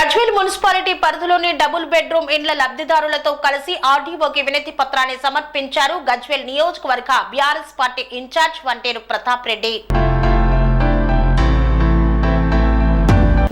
Gajwel municipality పరిధిలోని double bedroom ఇండ్ల లబ్ధిదారులతో కలిసి ఆర్డీఓకి వినతి పత్రాన్ని సమర్పించారు గజ్వేల్ నియోజకవర్గ BRS party incharge Vanteru Pratap Reddy.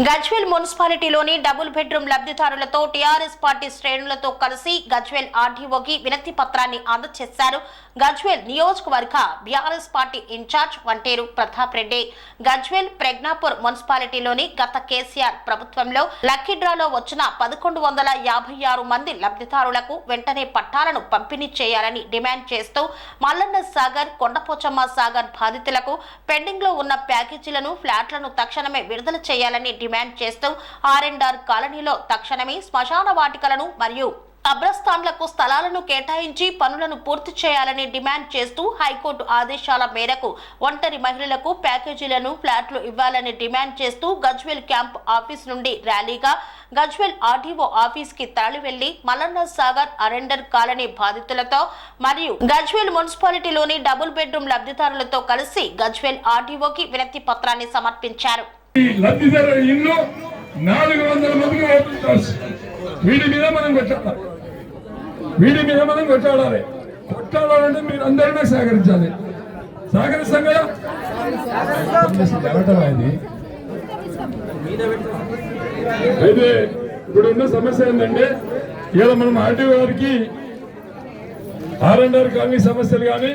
Gajwel మున్సిపాలిటీలోని డబుల్ బెడ్రూమ్ లబ్ధిదారులతో టీఆర్ఎస్ పార్టీ శ్రేణులతో కలిసి గజ్వేల్ ఆర్డీఓకి వినతి పత్రాన్ని అందజేశారు గజ్వేల్ నియోజకవర్గ BRS party incharge Vanteru Pratap Reddy. Gajwel Pragnapur మున్సిపాలిటీలోని గత కేసీఆర్ ప్రభుత్వంలో లక్కీ డ్రాలో వచ్చిన 1156 మంది లబ్ధిదారులకు వెంటనే పట్టాలను పంపిణీ చేయాలని డిమాండ్ చేస్తూ మల్లన్న సాగర్, కొండపోచమ్మ సాగర్ బాధితులకు పెండింగ్ లో ఉన్న ప్యాకేజీలను, ఫ్లాట్లను తక్షణమే విడుదల చేయాలని డిమాండ్ చేస్తూ ఆర్&ఆర్ కాలనీలో తక్షణమే శ్మశాన వాటికలను మరియు కబ్రస్థాన్లకు స్థలాలను కేటాయించి పనులను పూర్తి చేయాలని డిమాండ్ చేస్తూ హైకోర్టు ఆదేశాల మేరకు ఒంటరి మహిళలకు ప్యాకేజీలను, ఫ్లాట్లు ఇవ్వాలని డిమాండ్ చేస్తూ గజ్వేల్ క్యాంప్ ఆఫీస్ నుండి ర్యాలీగా గజ్వేల్ ఆర్డీఓ ఆఫీస్ కి తరలి వెళ్లి మల్లన్న సాగర్ ఆర్&ఆర్ కాలనీ బాధితులతో మరియు గజ్వేల్ మున్సిపాలిటీలోని డబుల్ బెడ్రూమ్ లబ్ధిదారులతో కలిసి గజ్వేల్ ఆర్డీఓకి వినతి పత్రాన్ని సమర్పించారు. లబ్ధిదారు ఇల్లు 400 మందికి ఓపెన్ కాస్ట్. వీటి మీద మనం కొట్టాడాలి. కొట్టాడాలంటే మీరు అందరినీ సహకరించాలి. సహకరిస్తాం కదా. అయితే ఇప్పుడున్న సమస్య ఏంటంటే ఇలా మనం ఆర్టీఓ గారికి ఆర్&ఆర్ కాలనీ సమస్యలు కానీ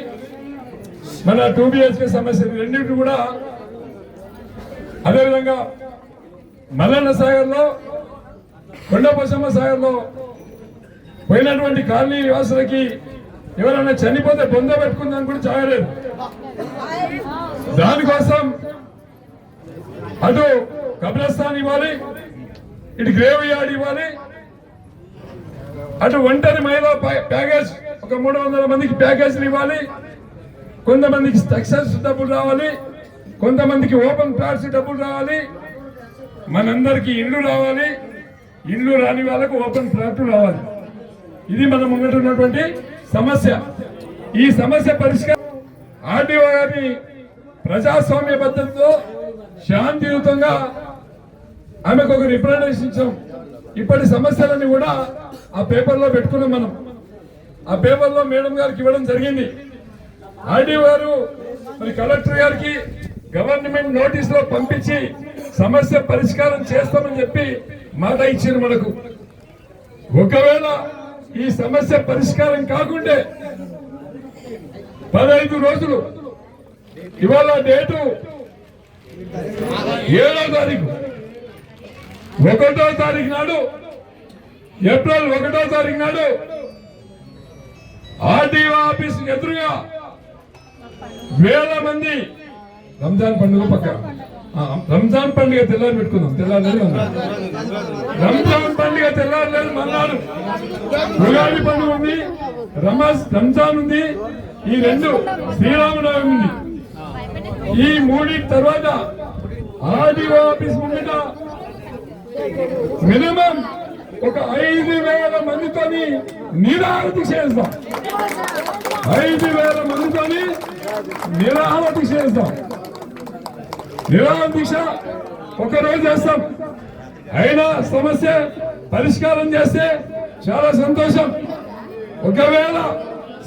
మన 2BHK సమస్యలు రెండింటి కూడా అదేవిధంగా మల్లన్న సాగర్ లో, కొండపోచమ్మ సాగర్ లో పోయినటువంటి కాలనీ నివాసులకి ఎవరైనా చనిపోతే బొంద పెట్టుకుందని కూడా చాయలేదు. దానికోసం అటు కబ్రస్థాన్ ఇవ్వాలి, ఇటు గ్రేవ్ యార్డ్ ఇవ్వాలి, అటు ఒంటరి మహిళ ప్యాకేజ్ ఒక 300 మందికి ప్యాకేజీలు ఇవ్వాలి, కొంతమందికి సక్సెస్ డబ్బులు రావాలి, కొంతమందికి ఓపెన్ ప్లాట్స్ డబ్బులు రావాలి, మనందరికి ఇల్లు రావాలి, ఇల్లు రాని వాళ్ళకు ఓపెన్ ప్లాట్లు రావాలి. ఇది మనం ఉన్నటువంటి సమస్య. ఈ సమస్య పరిష్కారం ఆర్డీఓ గారిని ప్రజాస్వామ్య పద్ధతిలో శాంతియుతంగా ఆమెకు ఒక రిప్రజెంటేషన్ ఇచ్చాం. ఇప్పటి సమస్యలన్నీ కూడా ఆ పేపర్లో పెట్టుకున్నాం. మనం ఆ పేపర్లో మేడం గారికి ఇవ్వడం జరిగింది. ఆర్డీఓ గారు మరి కలెక్టర్ గారికి గవర్నమెంట్ నోటీస్ లో పంపించి సమస్య పరిష్కారం చేస్తామని చెప్పి మాట ఇచ్చారు మనకు. ఒకవేళ ఈ సమస్య పరిష్కారం కాకుంటే 15 రోజులు, ఇవాళ డేటు 7వ తారీఖు, 1వ తారీఖు నాడు, ఏప్రిల్ 1వ తారీఖు నాడు ఆర్డీఓ ఆఫీస్ ఎదురుగా వేల మంది రంజాన్ పండుగ పక్క రంజాన్ పండుగ తెల్లారి పెట్టుకుందాం. తెల్లారలేదు రంజాన్ పండుగ తెల్లారలేదు మన్నాడు ఉగాది పండుగ ఉంది, రంజాన్ ఉంది, ఈ 2 శ్రీరామనవమి ఉంది. ఈ 3 తర్వాత ఆర్డీఓ ఆఫీస్ ముందట మినిమం ఒక 5,000 మందితోని నిరాహార దీక్ష చేస్తాం. 5,000 మందితోని నిరాహార దీక్ష చేస్తాం. నిరాహార దీక్ష ఒకరోజు చేస్తాం. అయినా సమస్య పరిష్కారం చేస్తే చాలా సంతోషం. ఒకవేళ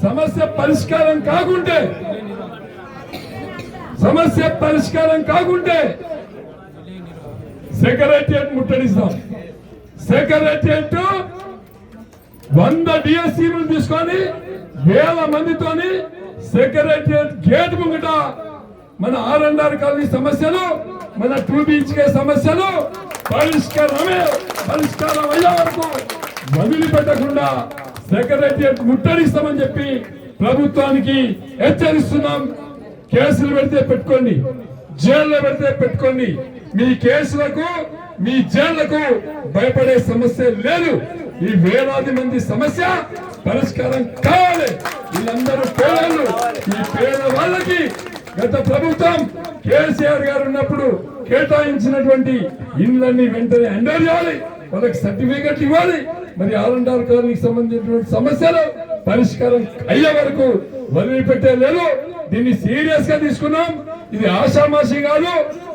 సమస్య పరిష్కారం కాకుంటే సెక్రటేరియట్ ముట్టడిస్తాం. సెక్రటేరియట్ 100 డిఎస్సీలు తీసుకొని వేల మందితోని సెక్రటేరియట్ గేట్ ముంగట మన ఆర్&ఆర్ కాలనీ సమస్యలు, మన 2BHK సమస్యలు పరిష్కారం అయ్యే వరకు వదిలిపెట్టకుండా సెక్రటేరియట్ ముట్టడిస్తామని చెప్పి ప్రభుత్వానికి హెచ్చరిస్తున్నాం. కేసులు పెడితే పెట్టుకోండి, జైల్లో పెడితే పెట్టుకోండి. మీ కేసులకు, మీ జైళ్లకు భయపడే సమస్య లేదు. ఈ వేలాది మంది సమస్య పరిష్కారం కావాలి. వీళ్ళందరూ పేదలు. ఈ పేద వాళ్ళకి గత ప్రభుత్వం కేసీఆర్ గారు ఉన్నప్పుడు కేటాయించినటువంటి ఇళ్ళని వెంటనే హ్యాండోవర్ చేయాలి, వాళ్ళకి సర్టిఫికెట్ ఇవ్వాలి. మరి ఆర్&ఆర్ కాలనీకి సంబంధించినటువంటి సమస్యలు పరిష్కారం అయ్యే వరకు వదిలిపెట్టే లేదు. దీన్ని సీరియస్ గా తీసుకున్నాం. ఇది ఆషామాషి కాదు.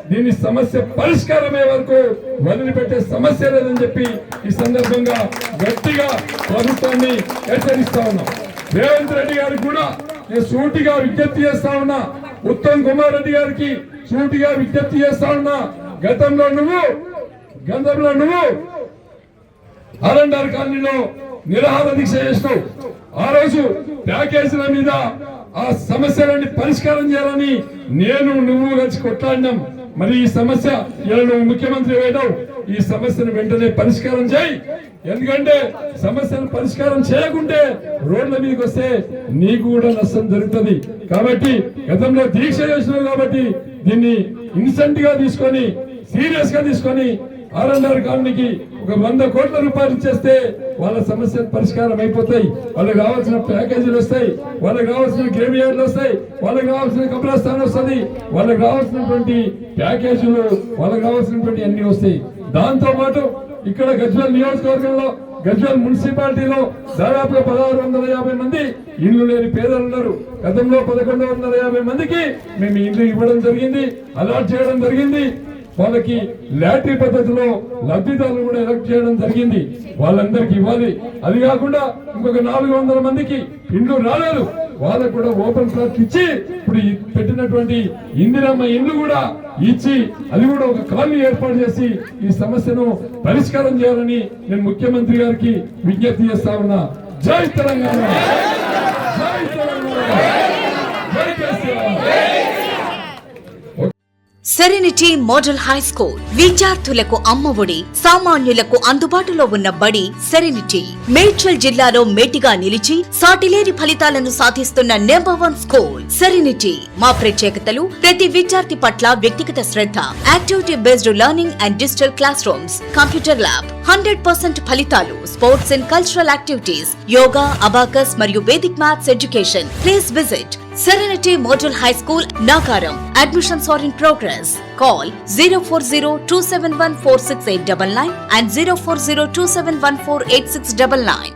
దీని సమస్య పరిష్కారమే వరకు వదిలిపెట్టే సమస్య లేదని చెప్పి ఈ సందర్భంగా గట్టిగా ప్రభుత్వాన్ని హెచ్చరిస్తా ఉన్నాం. రేవంత్ రెడ్డి గారికి కూడా నేను సూటిగా విజ్ఞప్తి చేస్తా ఉన్నా, ఉత్తమ్ కుమార్ రెడ్డి గారికి సూటిగా విజ్ఞప్తి చేస్తా ఉన్నా. గతంలో నువ్వు ఆర్ఎండ్ఆర్ కాలనీలో నిరాహార దీక్ష చేసినావు. ఆ రోజు ప్యాకేజీల మీద ఆ సమస్యలన్నీ పరిష్కారం చేయాలని నువ్వు కలిసి కొట్లాడినాం. మరి ఈ సమస్య ఇలా నువ్వు ముఖ్యమంత్రి అయినావు, ఈ సమస్యను వెంటనే పరిష్కారం చేయి. ఎందుకంటే సమస్యను పరిష్కారం చేయకుంటే రోడ్ల మీదకి వస్తే నీకు కూడా నష్టం జరుగుతుంది. కాబట్టి గతంలో దీక్ష చేసినావు కాబట్టి దీన్ని ఇన్సెంట్ గా తీసుకొని సీరియస్ గా తీసుకొని ఆర్ఎండ్ఆర్ కాలనీకి ఒక 100 కోట్ల రూపాయలు ఇచ్చేస్తే వాళ్ళ సమస్యలు పరిష్కారం అయిపోతాయి. వాళ్ళకి కావాల్సిన ప్యాకేజీలు వస్తాయి, వాళ్ళకి కావాల్సిన గ్రేవ్ యార్డ్లు వస్తాయి, వాళ్ళకి కావాల్సిన కబ్రస్థానం వస్తుంది, వాళ్ళకి కావాల్సినటువంటి ప్యాకేజీలు, వాళ్ళకి కావాల్సినటువంటి అన్ని వస్తాయి. దాంతో పాటు ఇక్కడ గజ్వేల్ నియోజకవర్గంలో గజ్వేల్ మున్సిపాలిటీలో దాదాపుగా 1650 మంది ఇల్లు లేని పేదలు ఉన్నారు. గతంలో 1150 మందికి మేము ఇల్లు ఇవ్వడం జరిగింది, అలాట్ చేయడం జరిగింది. వాళ్ళకి లాటరీ పద్ధతిలో లబ్ధిదారులు కూడా ఎలక్ట్ చేయడం జరిగింది. వాళ్ళందరికీ ఇవ్వాలి. అది కాకుండా ఇంకొక 400 మందికి ఇండ్లు రాలేదు, వాళ్ళకు కూడా ఓపెన్ ప్లాట్ ఇచ్చి ఇప్పుడు పెట్టినటువంటి ఇందిరమ్మ ఇండ్లు కూడా ఇచ్చి అది కూడా ఒక కాలనీ ఏర్పాటు చేసి ఈ సమస్యను పరిష్కారం చేయాలని నేను ముఖ్యమంత్రి గారికి విజ్ఞప్తి చేస్తా ఉన్నా. జై తెలంగాణ, జై తెలంగాణ, జై KCR. Serenity model high school విద్యార్థులకు అమ్మఒడి, సామాన్యులకు అందుబాటులో ఉన్న బడి సెరెనిటీ. మేడ్చల్ జిల్లాలో మేటిగా నిలిచి సాటిలేని ఫలితాలను సాధిస్తున్న #1 స్కూల్ సెరెనిటీ. మా ప్రత్యేకతలు ప్రతి విద్యార్థి పట్ల వ్యక్తిగత శ్రద్ధ, activity based learning and digital class rooms, computer lab, 100% ఫలితాలు, sports and cultural activities, yoga, abacus మరియు Vedic maths education. Please visit Serenity Model High School, Nagaram. Admissions are in progress. Call 040-271-46899 and 040-271-48699.